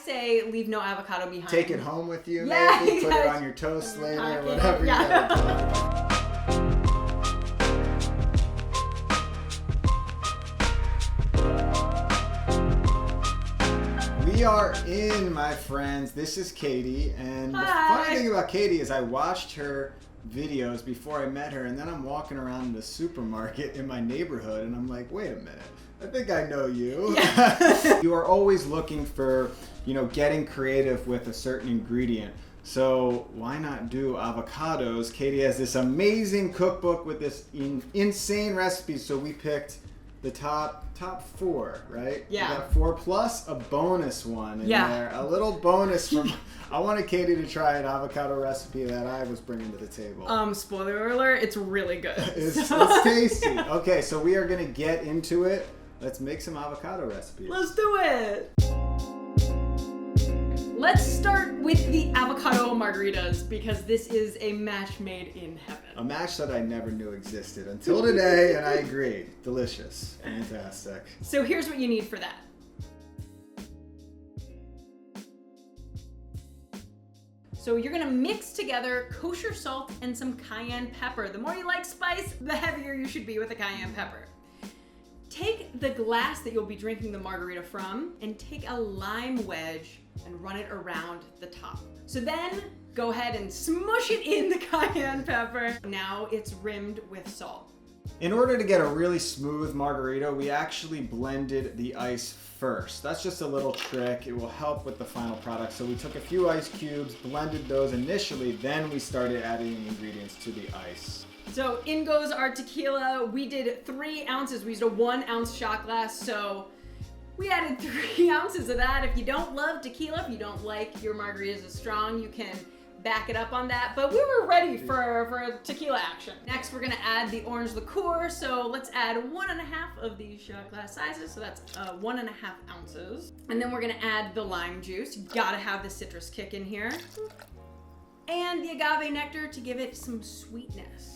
say leave no avocado behind. Take it home with you, yeah, maybe. Put it on your toast later, whatever you gotta do. We are in, my friends. This is Katie, and the funny thing about Katie is I watched her videos before I met her, and then I'm walking around the supermarket in my neighborhood, and I'm like, wait a minute, I think I know you. Yeah. You are always looking for, getting creative with a certain ingredient. So why not do avocados? Katie has this amazing cookbook with this insane recipes, so we picked the top 4, right? Yeah. We got 4 plus a bonus one in there. A little bonus from, I wanted Katie to try an avocado recipe that I was bringing to the table. Spoiler alert, it's really good. It's tasty. Okay, so we are gonna get into it. Let's make some avocado recipes. Let's do it. Let's start with the avocado margaritas because this is a mash made in heaven. A mash that I never knew existed until today, and I agree. Delicious. Fantastic. So here's what you need for that. So you're gonna mix together kosher salt and some cayenne pepper. The more you like spice, the heavier you should be with the cayenne pepper. Take the glass that you'll be drinking the margarita from and take a lime wedge and run it around the top. So then go ahead and smush it in the cayenne pepper. Now it's rimmed with salt. In order to get a really smooth margarita, we actually blended the ice first. That's just a little trick. It will help with the final product. So we took a few ice cubes, blended those initially, then we started adding ingredients to the ice. So in goes our tequila. We did 3 ounces. We used a 1 ounce shot glass. So we added 3 ounces of that. If you don't love tequila, if you don't like your margaritas as strong, you can back it up on that. But we were ready for tequila action. Next, we're gonna add the orange liqueur. So let's add 1.5 of these shot glass sizes. So that's 1.5 ounces. And then we're gonna add the lime juice. You gotta have the citrus kick in here. And the agave nectar to give it some sweetness.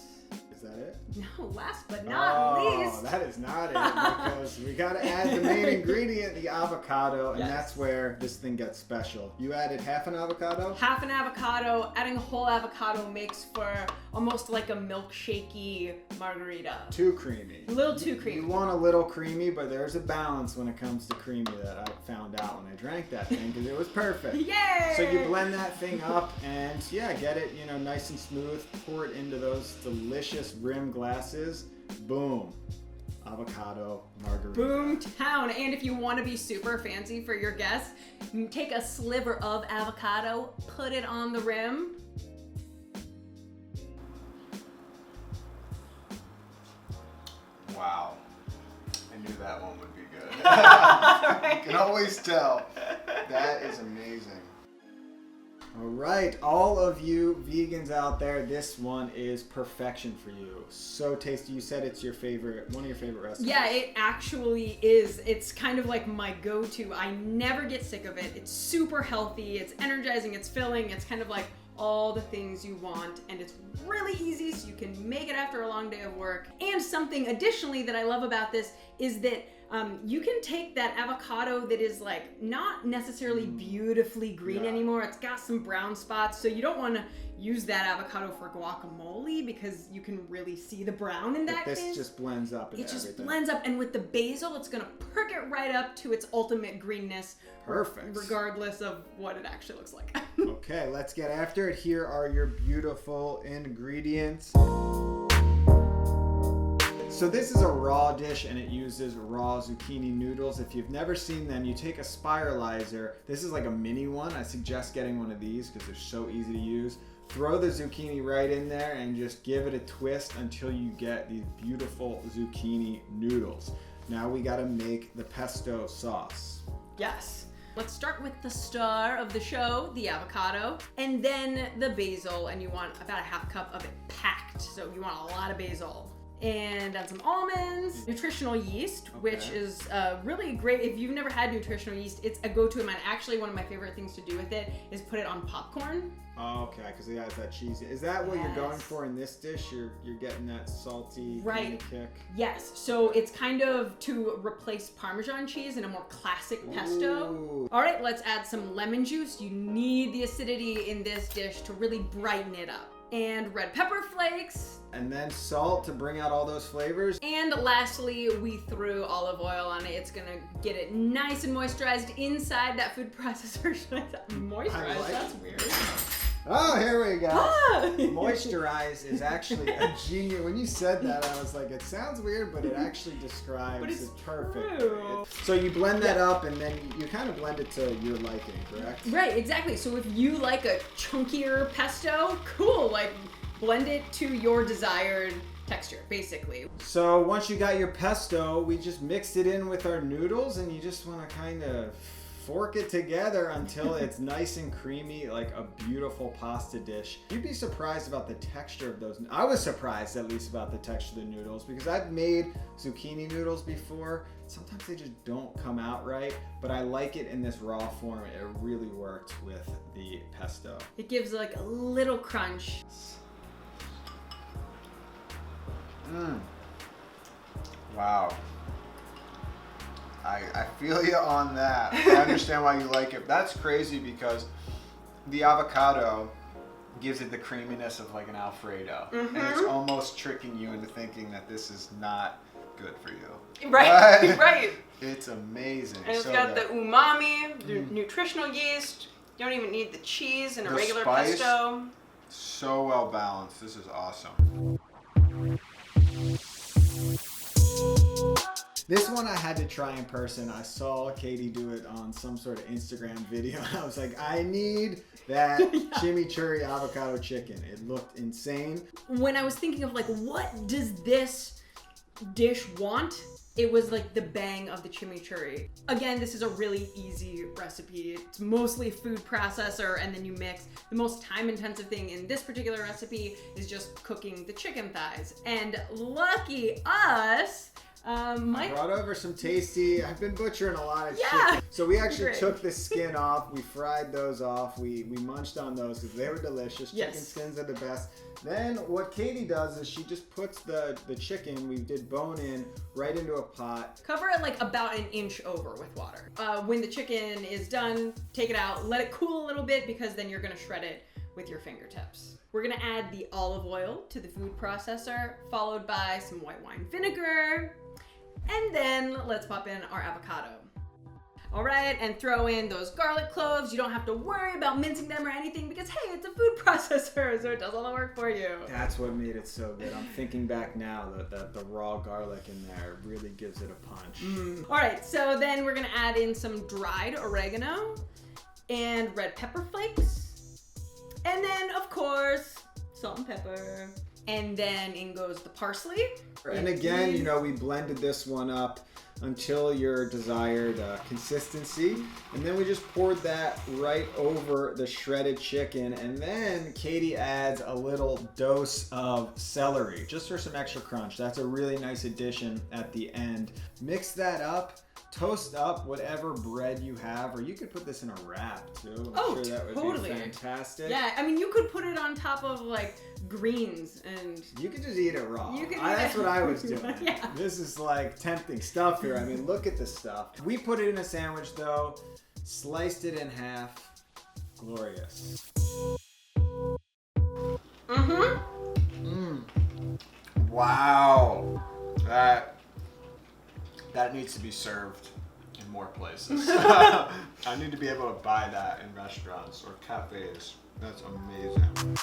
Is that it? No, last but not least. Oh, that is not it, because we gotta add the main ingredient, the avocado, and that's where this thing gets special. You added half an avocado? Half an avocado. Adding a whole avocado makes for almost like a milkshakey margarita. Too creamy. A little too creamy. You want a little creamy, but there's a balance when it comes to creamy that I found out when I drank that thing, because it was perfect. Yay! So you blend that thing up and get it, nice and smooth. Pour it into those delicious rim glasses. Boom. Avocado margarita. Boom town. And if you want to be super fancy for your guests, take a sliver of avocado, put it on the rim. Wow. I knew that one would be good. You can always tell. That is amazing. All right, all of you vegans out there, this one is perfection for you. So tasty. You said it's your favorite, one of your favorite recipes. Yeah, it actually is. It's kind of like my go-to. I never get sick of it. It's super healthy. It's energizing. It's filling. It's kind of like all the things you want, and it's really easy, so you can make it after a long day of work. And something additionally that I love about this is that you can take that avocado that is like not necessarily beautifully green anymore. It's got some brown spots, so you don't want to use that avocado for guacamole because you can really see the brown in that case. This just blends up and everything. It just blends up, and with the basil, it's gonna perk it right up to its ultimate greenness. Perfect. Regardless of what it actually looks like. Okay, let's get after it. Here are your beautiful ingredients. So this is a raw dish, and it uses raw zucchini noodles. If you've never seen them, you take a spiralizer. This is like a mini one. I suggest getting one of these because they're so easy to use. Throw the zucchini right in there and just give it a twist until you get these beautiful zucchini noodles. Now we gotta make the pesto sauce. Yes. Let's start with the star of the show, the avocado, and then the basil, and you want about a 1/2 cup of it packed. So you want a lot of basil. and add some almonds, nutritional yeast, which is really great. If you've never had nutritional yeast, it's a go-to of mine. Actually, one of my favorite things to do with it is put it on popcorn. Oh, okay, because it has that cheesy. Is that what you're going for in this dish? You're getting that salty kind of kick? Yes. So it's kind of to replace Parmesan cheese in a more classic pesto. Ooh. All right, let's add some lemon juice. You need the acidity in this dish to really brighten it up. And red pepper flakes. And then salt to bring out all those flavors. And lastly, we threw olive oil on it. It's gonna get it nice and moisturized inside that food processor. Moisturized? That's weird. Oh, here we go. Moisturize is actually a genius. When you said that, I was like, it sounds weird, but it actually describes it perfect. So you blend that up, and then you kind of blend it to your liking, correct? Right, exactly. So if you like a chunkier pesto, cool. Like, blend it to your desired texture, basically. So once you got your pesto, we just mixed it in with our noodles, and you just want to kind of fork it together until it's nice and creamy, like a beautiful pasta dish. You'd be surprised about the texture of those. I was surprised at least about the texture of the noodles because I've made zucchini noodles before. Sometimes they just don't come out right, but I like it in this raw form. It really worked with the pesto. It gives like a little crunch. Wow. I feel you on that. I understand why you like it. That's crazy because the avocado gives it the creaminess of like an Alfredo. And it's almost tricking you into thinking that this is not good for you. Right, right. It's amazing. And it's got the umami, the nutritional yeast. You don't even need the cheese in a regular spice, pesto. So well balanced. This is awesome. This one I had to try in person. I saw Katie do it on some sort of Instagram video. I was like, I need that chimichurri avocado chicken. It looked insane. When I was thinking of like, what does this dish want? It was like the bang of the chimichurri. Again, this is a really easy recipe. It's mostly food processor and then you mix. The most time intensive thing in this particular recipe is just cooking the chicken thighs. And lucky us, I brought over some tasty, I've been butchering a lot of chicken. So we actually took the skin off, we fried those off, we munched on those because they were delicious. Chicken skins are the best. Then what Katie does is she just puts the chicken, we did bone in, right into a pot. Cover it like about an inch over with water. When the chicken is done, take it out, let it cool a little bit because then you're gonna shred it with your fingertips. We're gonna add the olive oil to the food processor, followed by some white wine vinegar, and then let's pop in our avocado. All right, and throw in those garlic cloves. You don't have to worry about mincing them or anything because, hey, it's a food processor, so it does all the work for you. That's what made it so good. I'm thinking back now that the raw garlic in there really gives it a punch. All right, so then we're gonna add in some dried oregano and red pepper flakes. And then, of course, salt and pepper. And then in goes the parsley. And again, you know, we blended this one up until your desired consistency. And then we just poured that right over the shredded chicken. And then Katie adds a little dose of celery, just for some extra crunch. That's a really nice addition at the end. Mix that up. Toast up whatever bread you have, or you could put this in a wrap too. I'm sure that would be fantastic. Yeah, I mean, you could put it on top of like greens and... You could just eat it raw. That's what I was doing. This is like tempting stuff here. I mean, look at the stuff. We put it in a sandwich though, sliced it in half. Glorious. Wow. That needs to be served in more places. I need to be able to buy that in restaurants or cafes. That's amazing.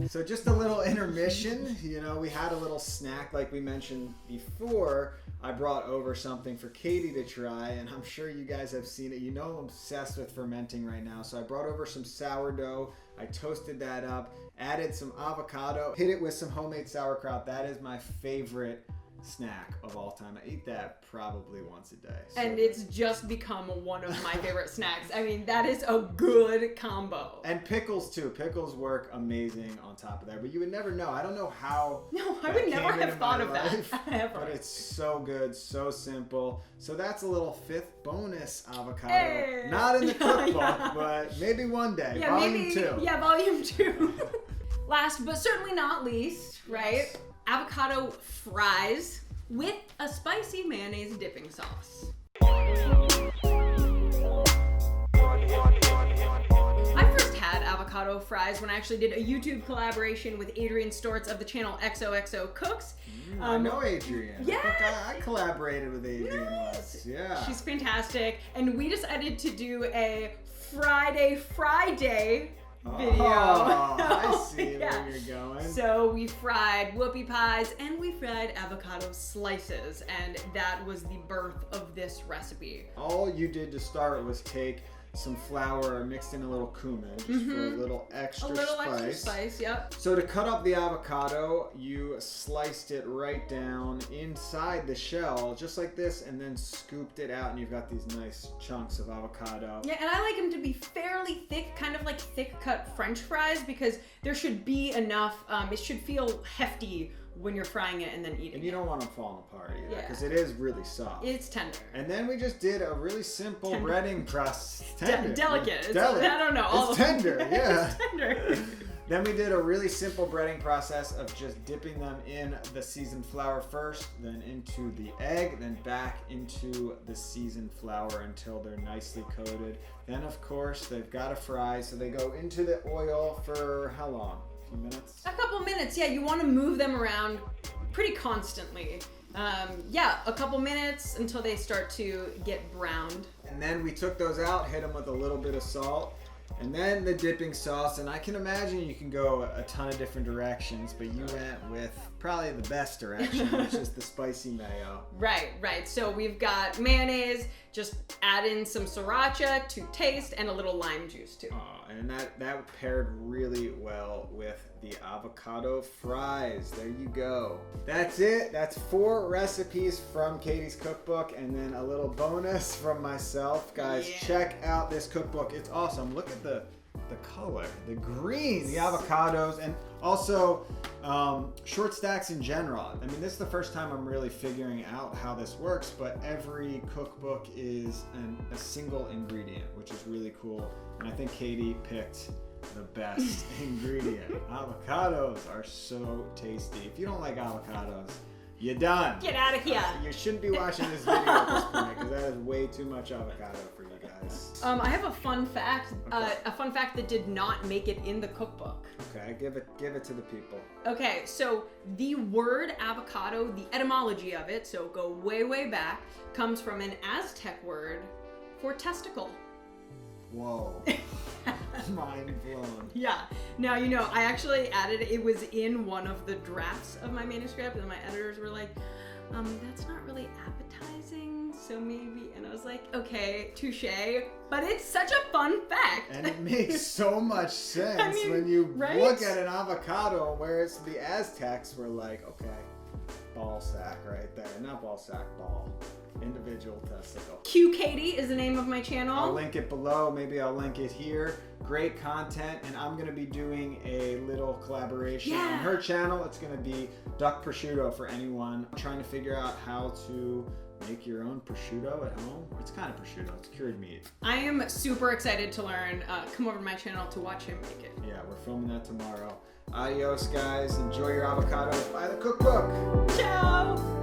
So just a little intermission. You know, we had a little snack like we mentioned before. I brought over something for Katie to try, and I'm sure you guys have seen it. You know I'm obsessed with fermenting right now. So I brought over some sourdough. I toasted that up, added some avocado, hit it with some homemade sauerkraut. That is my favorite snack of all time. I eat that probably once a day. And it's just become one of my favorite snacks. I mean, that is a good combo. And pickles too. Pickles work amazing on top of that. But you would never know. I don't know how. No, I would never have thought of that ever. But it's so good, so simple. So that's a little 5th bonus avocado. Hey. Not in the cookbook, but maybe one day. Yeah, volume 2. Yeah, volume 2. Last but certainly not least, right? Avocado fries with a spicy mayonnaise dipping sauce. I first had avocado fries when I actually did a YouTube collaboration with Adrian Stortz of the channel XOXO Cooks. I know Adrian. Yeah. I think I collaborated with Adrian once. Yeah. She's fantastic. And we decided to do a Friday video. Oh, I see Yeah. where you're going. So we fried whoopie pies and we fried avocado slices, and that was the birth of this recipe. All you did to start was take some flour, mixed in a little cumin, just for a little extra spice, yep. So to cut up the avocado, you sliced it right down inside the shell, just like this, and then scooped it out, and you've got these nice chunks of avocado. Yeah, and I like them to be fairly thick, kind of like thick cut French fries, because there should be enough, it should feel hefty when you're frying it and then eating And you don't want them falling apart either, Yeah. because it is really soft. It's tender. And then we just did a really simple Tender. breading process. Tender. Delicate. It's- Delicate. I don't know. It's tender, yeah. It's tender. Then we did a really simple breading process of just dipping them in the seasoned flour first, then into the egg, then back into the seasoned flour until they're nicely coated. Then, of course, they've got to fry, so they go into the oil for how long? A few minutes? A couple minutes, yeah. You want to move them around pretty constantly. Yeah, a couple minutes until they start to get browned. And then we took those out, hit them with a little bit of salt, and then the dipping sauce. And I can imagine you can go a ton of different directions, but you went with probably the best direction, which is the spicy mayo. Right. So we've got mayonnaise, just add in some sriracha to taste, and a little lime juice too. And that paired really well with the avocado fries. There you go. That's it. That's 4 recipes from Katie's cookbook, and then a little bonus from myself. Guys, Yeah. check out this cookbook. It's awesome. Look at the color, the green, the avocados, and also short stacks in general. I mean, this is the first time I'm really figuring out how this works, but every cookbook is a single ingredient, which is really cool. And I think Katie picked the best ingredient. Avocados are so tasty. If you don't like avocados, you're done. Get out of here. You shouldn't be watching this video at this point, because that is way too much avocado for you guys. I have a fun fact. Okay. A fun fact that did not make it in the cookbook. Okay, give it to the people. Okay, so the word avocado, the etymology of it, so go way back, comes from an Aztec word for testicle. Whoa. Mind blown. Yeah. Now, I actually added, it was in one of the drafts of my manuscript, and my editors were like, that's not really appetizing, so maybe, and I was like, okay, touche, but it's such a fun fact. And it makes so much sense I mean, when you right? look at an avocado, whereas the Aztecs were like, okay, ball sack right there. Not ball sack, ball. Individual testicle. Q Katie is the name of my channel. I'll link it below. Maybe I'll link it here. Great content, and I'm going to be doing a little collaboration on her channel. It's going to be duck prosciutto for anyone trying to figure out how to make your own prosciutto at home. It's kind of prosciutto. It's cured meat. I am super excited to learn. Come over to my channel to watch him make it. Yeah, we're filming that tomorrow. Adios, guys. Enjoy your avocados. Buy the cookbook. Ciao!